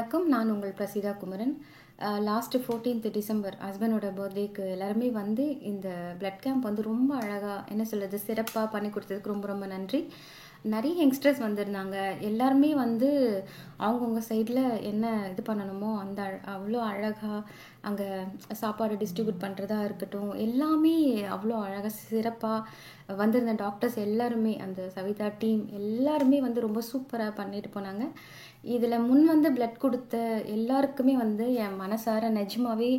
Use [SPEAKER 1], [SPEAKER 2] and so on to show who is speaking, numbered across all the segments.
[SPEAKER 1] வணக்கம். நான் உங்கள் Praseetha Kumaran. Last 14th December ஹஸ்பண்டோட பர்த்டேக்கு எல்லாருமே வந்து இந்த பிளட் கேம்ப் வந்து ரொம்ப அழகாக என்ன சொல்கிறது சிறப்பாக பண்ணி கொடுத்ததுக்கு ரொம்ப ரொம்ப நன்றி. நிறைய யங்ஸ்டர்ஸ் வந்திருந்தாங்க. எல்லாருமே வந்து அவங்கவுங்க சைடில் என்ன இது பண்ணணுமோ அந்த அவ்வளோ அழகாக அங்கே சாப்பாடு டிஸ்ட்ரிபியூட் பண்ணுறதா இருக்கட்டும், எல்லாமே அவ்வளோ அழகாக சிறப்பாக வந்திருந்த டாக்டர்ஸ் எல்லாருமே, அந்த சவிதா டீம் எல்லாருமே வந்து ரொம்ப சூப்பராக பண்ணிட்டு போனாங்க. இதில் முன் வந்து பிளட் கொடுத்த எல்லாருக்குமே வந்து என் மனசார நிஜமாவே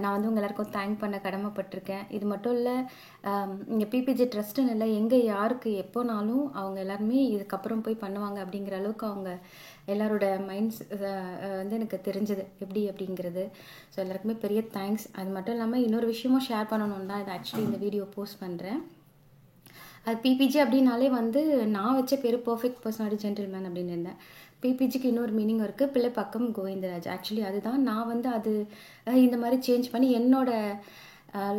[SPEAKER 1] நான் வந்து உங்கள் எல்லாருக்கும் தேங்க் பண்ண கடமைப்பட்டிருக்கேன். இது மட்டும் இல்லை, இங்கே பிபிஜி ட்ரஸ்ட்டுன்னு இல்லை, எங்கே யாருக்கு எப்போனாலும் அவங்க எல்லாருமே இதுக்கப்புறம் போய் பண்ணுவாங்க அப்படிங்கிற அளவுக்கு அவங்க எல்லாரோட மைண்ட்ஸ் வந்து எனக்கு தெரிஞ்சது எப்படி அப்படிங்கிறது. ஸோ எல்லாருக்குமே பெரிய தேங்க்ஸ். அது மட்டும் இல்லாமல் இன்னொரு விஷயமும் ஷேர் பண்ணணுன்னு தான் இது ஆக்சுவலி இந்த வீடியோ போஸ்ட் பண்ணுறேன். அது பிபிஜி அப்படின்னாலே வந்து நான் வச்ச பேர் பர்ஃபெக்ட் பர்சனாலிட்டி ஜென்டில்மேன் அப்படின்னு இருந்தேன். பிபிஜிக்கு இன்னொரு மீனிங் இருக்குது, பிள்ளைப்பாக்கம் கோவிந்தராஜ். ஆக்சுவலி அதுதான் நான் வந்து அது இந்த மாதிரி சேஞ்ச் பண்ணி என்னோட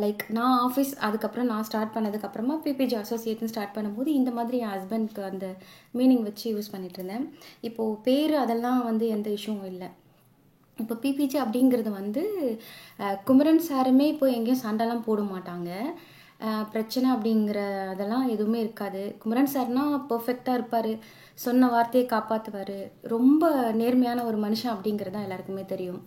[SPEAKER 1] லைக் நான் ஆஃபீஸ் அதுக்கப்புறம் நான் ஸ்டார்ட் பண்ணதுக்கப்புறமா பிபிஜி அசோசியேட்னு ஸ்டார்ட் பண்ணும்போது இந்த மாதிரி என் ஹஸ்பண்ட்க்கு அந்த மீனிங் வச்சு யூஸ் பண்ணிகிட்டு இருந்தேன். இப்போது பேர் அதெல்லாம் வந்து எந்த இஷ்யூவும் இல்லை. இப்போ பிபிஜி அப்படிங்கிறது வந்து குமரன் சாருமே இப்போ எங்கேயும் சண்டைலாம் போட மாட்டாங்க. பிரச்சனை அப்படிங்கிற அதெல்லாம் எதுவுமே இருக்காது. குமரன் சார்னால் பர்ஃபெக்டாக இருப்பார், சொன்ன வார்த்தையை காப்பாற்றுவார், ரொம்ப நேர்மையான ஒரு மனுஷன் அப்படிங்கிறது தான் எல்லாருக்குமே தெரியும்.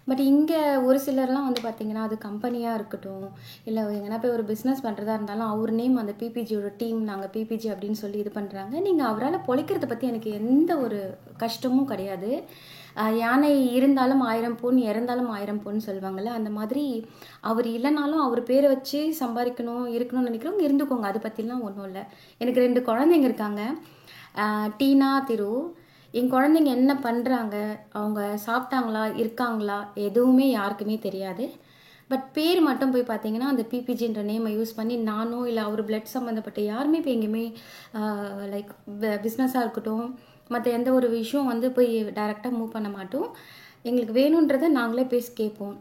[SPEAKER 1] பட் இங்கே ஒரு சிலர்லாம் வந்து பார்த்திங்கன்னா, அது கம்பெனியாக இருக்கட்டும், இல்லை எங்கன்னா போய் ஒரு பிஸ்னஸ் பண்ணுறதா இருந்தாலும் அவர் நேம் அந்த பிபிஜியோட டீம், நாங்கள் பிபிஜி அப்படின்னு சொல்லி இது பண்ணுறாங்க. நீங்கள் அவரால் பொழைக்கிறத பற்றி எனக்கு எந்த ஒரு கஷ்டமும் கிடையாது. யானை இருந்தாலும் 1000 பொன், இறந்தாலும் 1000 பொன் சொல்லுவாங்கள்ல, அந்த மாதிரி அவர் இல்லைனாலும் அவர் பேரை வச்சு சம்பாதிக்கணும் இருக்கணும்னு நினைக்கிறவங்க இருந்துக்கோங்க, அதை பற்றிலாம் ஒன்றும் இல்லை. எனக்கு 2 குழந்தைங்க இருக்காங்க, டீனா, திரு. என் குழந்தைங்க என்ன பண்ணுறாங்க, அவங்க சாப்பிட்டாங்களா இருக்காங்களா எதுவுமே யாருக்குமே தெரியாது. பட் பேர் மட்டும் போய் பார்த்தீங்கன்னா அந்த பிபிஜின்ற நேமை யூஸ் பண்ணி நானோ இல்லை அவர் பிளட் சம்மந்தப்பட்ட யாருமே இப்போ எங்கேயுமே லைக் பிஸ்னஸாக இருக்கட்டும் மற்ற எந்த ஒரு விஷயம் வந்து போய் டைரெக்டாக மூவ் பண்ண மாட்டோம். எங்களுக்கு வேணுன்றதை நாங்களே பேசி கேட்போம்.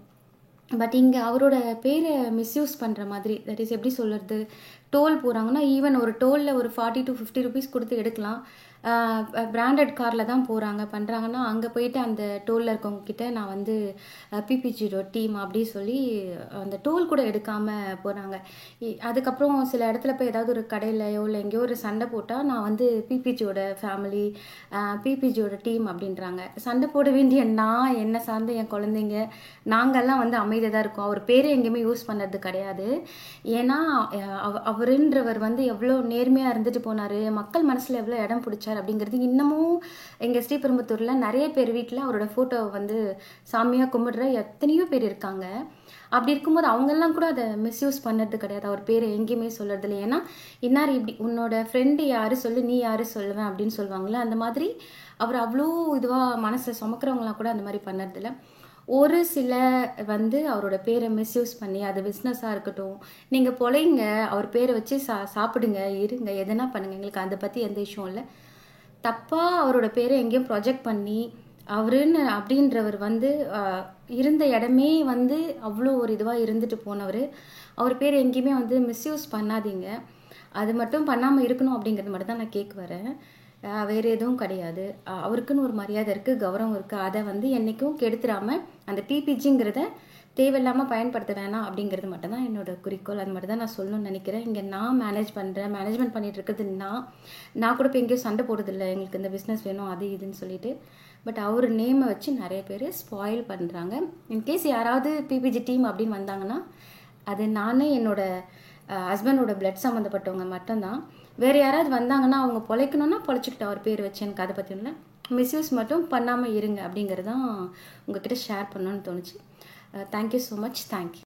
[SPEAKER 1] பட் இங்கே அவரோட பேரை மிஸ்யூஸ் பண்ணுற மாதிரி, தட் இஸ் எப்படி சொல்கிறது, டோல் போகிறாங்கன்னா ஈவன் ஒரு டோலில் ஒரு 40 to 50 ருபீஸ் கொடுத்து எடுக்கலாம். பிராண்டட் காரில் தான் போகிறாங்க பண்ணுறாங்கன்னா அங்கே போயிட்டு அந்த டோலில் இருக்கவங்க கிட்ட நான் வந்து பிபிஜியோட டீம் அப்படி சொல்லி அந்த டோல் கூட எடுக்காமல் போகிறாங்க. அதுக்கப்புறம் சில இடத்துல போய் ஏதாவது ஒரு கடையிலையோ இல்லை எங்கேயோ ஒரு சண்டை போட்டால் நான் வந்து பிபிஜியோட ஃபேமிலி, பிபிஜியோட டீம் அப்படின்றாங்க. சண்டை போட வேண்டிய நான், என்னை சார்ந்த என் குழந்தைங்க, நாங்கள்லாம் வந்து அமைதியாக தான் இருக்கோம். அவர் பேரை எங்கேயுமே யூஸ் பண்ணுறது கிடையாது. ஏன்னா அவருன்றவர் வந்து எவ்வளோ நேர்மையாக இருந்துட்டு போனார், மக்கள் மனசில் எவ்வளோ இடம் பிடிச்சார் அப்படிங்கிறது இன்னமும் எங்கள் ஸ்ரீபெரும்புத்தூரில் நிறைய பேர் வீட்டில் அவரோட ஃபோட்டோவை வந்து சாமியாக கும்பிடுற எத்தனையோ பேர் இருக்காங்க. அப்படி இருக்கும்போது அவங்கெல்லாம் கூட அதை மிஸ்யூஸ் பண்ணுறது கிடையாது, அவர் பேரை எங்கேயுமே சொல்கிறது இல்லை. ஏன்னா இன்னார் இப்படி உன்னோட ஃப்ரெண்டு யார் சொல்லு, நீ யார் சொல்லுவேன் அப்படின்னு சொல்லுவாங்களே, அந்த மாதிரி அவர் அவ்வளோ இதுவாக மனசை சுமக்கிறவங்களாம் கூட அந்த மாதிரி பண்ணுறதில்ல. ஒரு சில வந்து அவரோட பேரை மிஸ்யூஸ் பண்ணி அது பிஸ்னஸாக இருக்கட்டும், நீங்கள் பொழைங்க, அவர் பேரை வச்சு சாப்பிடுங்க, இருங்க, எதனா பண்ணுங்கள், எங்களுக்கு அதை பற்றி எந்த விஷயம் இல்லை. தப்பாக அவரோட பேரை எங்கேயும் ப்ரொஜெக்ட் பண்ணி அவருன்னு அப்படின்றவர் வந்து இருந்த இடமே வந்து அவ்வளோ ஒரு இதுவாக இருந்துட்டு போனவர். அவர் பேர் எங்கேயுமே வந்து மிஸ்யூஸ் பண்ணாதீங்க, அது மட்டும் பண்ணாமல் இருக்கணும் அப்படிங்கிறது மட்டும் தான் நான் கேட்க வரேன். வேறு எதுவும் கிடையாது. அவருக்குன்னு ஒரு மரியாதை இருக்குது, கௌரவம் இருக்குது, அதை வந்து என்றைக்கும் கெடுத்துடாமல் அந்த பிபிஜிங்கிறத தேவையில்லாமல் பயன்படுத்த வேணாம் அப்படிங்கிறது மட்டும்தான் என்னோட குறிக்கோள். அது மட்டும் தான் நான் சொல்லணும்னு நினைக்கிறேன். இங்கே நான் மேனேஜ்மெண்ட் பண்ணிகிட்டு இருக்கிறது நான் கூட இப்போ எங்கேயும் சண்டை போடுறதில்லை, எங்களுக்கு இந்த பிஸ்னஸ் வேணும் அது இதுன்னு சொல்லிட்டு. பட் அவர் நேமை வச்சு நிறைய பேர் ஸ்பாயில் பண்ணுறாங்க. இன்கேஸ் யாராவது பிபிஜி டீம் அப்படின்னு வந்தாங்கன்னா அது நான், என்னோட ஹஸ்பண்டோட பிளட் சம்மந்தப்பட்டவங்க மட்டும்தான். வேறு யாராவது வந்தாங்கன்னா அவங்க பொழைக்கணுன்னா பொழைச்சிக்கிட்டு அவர் பேர் வச்சு, எனக்கு அதை பற்றி இல்லை. மிஸ்யூஸ் மட்டும் பண்ணாமல் இருங்க அப்படிங்கிறது தான் உங்ககிட்ட ஷேர் பண்ணணும்னு தோணுச்சு. Thank you so much. தேங்க்யூ.